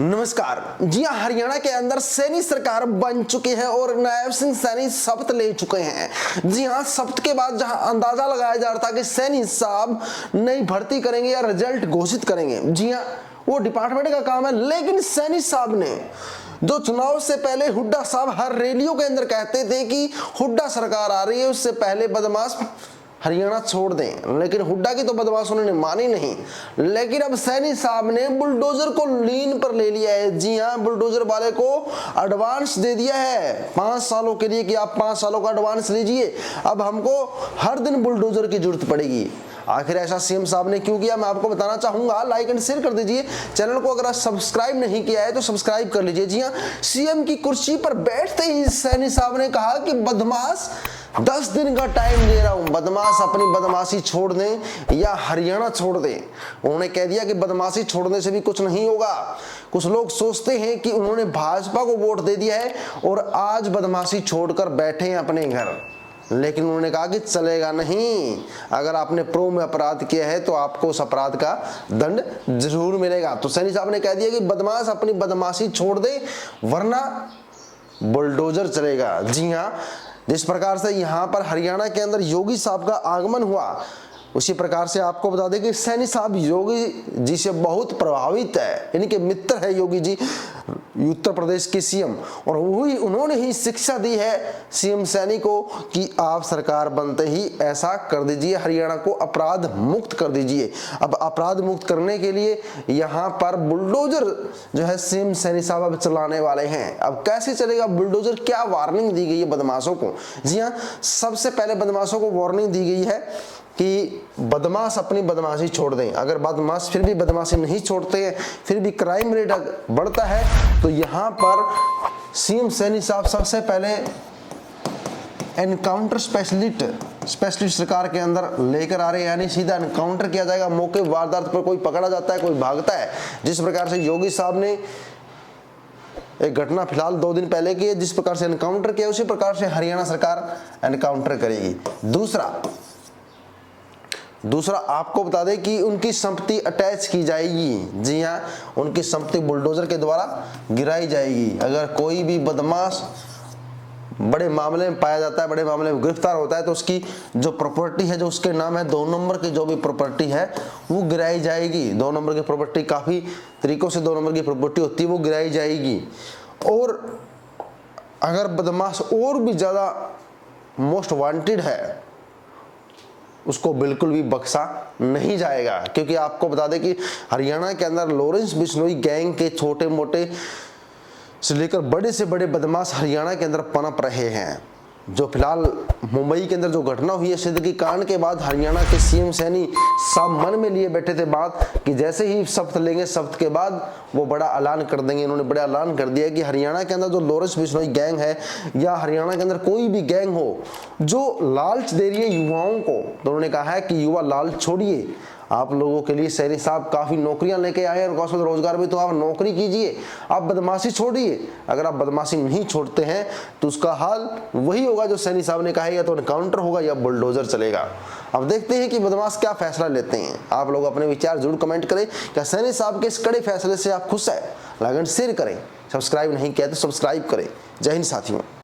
नमस्कार जी हाँ, हरियाणा के अंदर सैनी सरकार बन चुकी है और नायब सिंह सैनी शपथ ले चुके हैं। जी हाँ, शपथ के बाद जहां अंदाजा लगाया जा रहा था कि सैनी साहब नई भर्ती करेंगे या रिजल्ट घोषित करेंगे, जी हाँ वो डिपार्टमेंट का काम है। लेकिन सैनी साहब ने जो चुनाव से पहले हुड्डा साहब हर रैलियों के अंदर कहते थे कि हुड्डा सरकार आ रही है, उससे पहले बदमाश हरियाणा छोड़ दें, लेकिन हुड्डा की तो बदमाश उन्होंने मानी नहीं। लेकिन अब सैनी साहब ने बुलडोजर को लीन पर ले लिया है। जी हां, बुलडोजर वाले को एडवांस दे दिया है 5 सालों के लिए कि आप 5 सालों का एडवांस लीजिए, अब हमको हर दिन बुलडोजर की जरूरत पड़ेगी। आखिर ऐसा सीएम साहब ने क्यों किया, मैं आपको बताना चाहूंगा। लाइक एंड शेयर कर दीजिए चैनल को, अगर आप सब्सक्राइब नहीं किया है तो सब्सक्राइब कर लीजिए। जी हां, सीएम की कुर्सी पर बैठते ही सैनी साहब ने कहा कि बदमाश 10 दिन का टाइम दे रहा हूं, बदमाश अपनी बदमाशी छोड़ दें या हरियाणा छोड़ दें। उन्होंने कह दिया कि बदमाशी छोड़ने से भी कुछ नहीं होगा। कुछ लोग सोचते हैं कि उन्होंने भाजपा को वोट दे दिया है और आज बदमाशी छोड़कर बैठे हैं अपने घर, लेकिन उन्होंने कहा कि चलेगा नहीं। अगर आपने प्रो में अपराध किया है तो आपको उस अपराध का दंड जरूर मिलेगा। तो सैनी साहब ने कह दिया कि बदमाश अपनी बदमाशी छोड़ दे वरना बुलडोजर चलेगा। जी हाँ, जिस प्रकार से यहाँ पर हरियाणा के अंदर योगी साहब का आगमन हुआ, उसी प्रकार से आपको बता दें कि सैनी साहब योगी जी से बहुत प्रभावित है, इनके मित्र है योगी जी, उत्तर प्रदेश के सीएम, और वही उन्होंने ही शिक्षा दी है सीएम सैनी को कि आप सरकार बनते ही ऐसा कर दीजिए, हरियाणा को अपराध मुक्त कर दीजिए। अब अपराध मुक्त करने के लिए यहाँ पर बुलडोजर जो है सीएम सैनी साहब अब चलाने वाले हैं। अब कैसे चलेगा बुलडोजर, क्या वार्निंग दी गई है बदमाशों को? जी हाँ, सबसे पहले बदमाशों को वार्निंग दी गई है कि बदमाश अपनी बदमाशी छोड़ दें। अगर बदमाश फिर भी बदमाशी नहीं छोड़ते हैं, फिर भी क्राइम रेट बढ़ता है, तो यहाँ पर सीएम सैनी साहब सबसे पहले एनकाउंटर स्पेशलिस्ट सरकार के अंदर लेकर आ रहे हैं, यानी सीधा एनकाउंटर किया जाएगा। मौके वारदात पर कोई पकड़ा जाता है, कोई भागता है। जिस प्रकार से योगी साहब ने एक घटना फिलहाल 2 दिन पहले की है, जिस प्रकार से एनकाउंटर किया, उसी प्रकार से हरियाणा सरकार एनकाउंटर करेगी। दूसरा आपको बता दें कि उनकी संपत्ति अटैच की जाएगी। जी हाँ, उनकी संपत्ति बुलडोजर के द्वारा गिराई जाएगी। अगर कोई भी बदमाश बड़े मामले में पाया जाता है, बड़े मामले में गिरफ्तार होता है, तो उसकी जो प्रॉपर्टी है, जो उसके नाम है 2 नंबर की जो भी प्रॉपर्टी है वो गिराई जाएगी। 2 नंबर की प्रॉपर्टी काफी तरीकों से 2 नंबर की प्रॉपर्टी होती है, वो गिराई जाएगी। और अगर बदमाश और भी ज्यादा मोस्ट वांटेड है, उसको बिल्कुल भी बख्शा नहीं जाएगा। क्योंकि आपको बता दें कि हरियाणा के अंदर लॉरेंस बिश्नोई गैंग के छोटे मोटे से लेकर बड़े से बड़े बदमाश हरियाणा के अंदर पनप रहे हैं। जो फिलहाल मुंबई के अंदर जो घटना हुई है सिद्दीकी कांड के बाद, हरियाणा के सीएम सैनी साहब मन में लिए बैठे थे बात कि जैसे ही शपथ लेंगे, शपथ के बाद वो बड़ा ऐलान कर देंगे। इन्होंने बड़ा ऐलान कर दिया कि हरियाणा के अंदर जो लॉरेंस बिश्नोई गैंग है या हरियाणा के अंदर कोई भी गैंग हो जो लालच दे रही है युवाओं को, तो उन्होंने कहा है कि युवा लालच छोड़िए। आप लोगों के लिए सैनी साहब काफी नौकरियां लेके आए हैं, कौशल रोजगार में, तो आप नौकरी कीजिए, आप बदमाशी छोड़िए। अगर आप बदमाशी नहीं छोड़ते हैं तो उसका हाल वही होगा जो सैनी साहब ने कहा है, या तो एनकाउंटर होगा या बुलडोजर चलेगा। अब देखते हैं कि बदमाश क्या फैसला लेते हैं। आप लोग अपने विचार जरूर कमेंट करें। क्या सैनी साहब के इस कड़े फैसले से आप खुश हैं? लाइक एंड शेयर करें। सब्सक्राइब नहीं किया तो सब्सक्राइब करें। जय हिंद साथियों।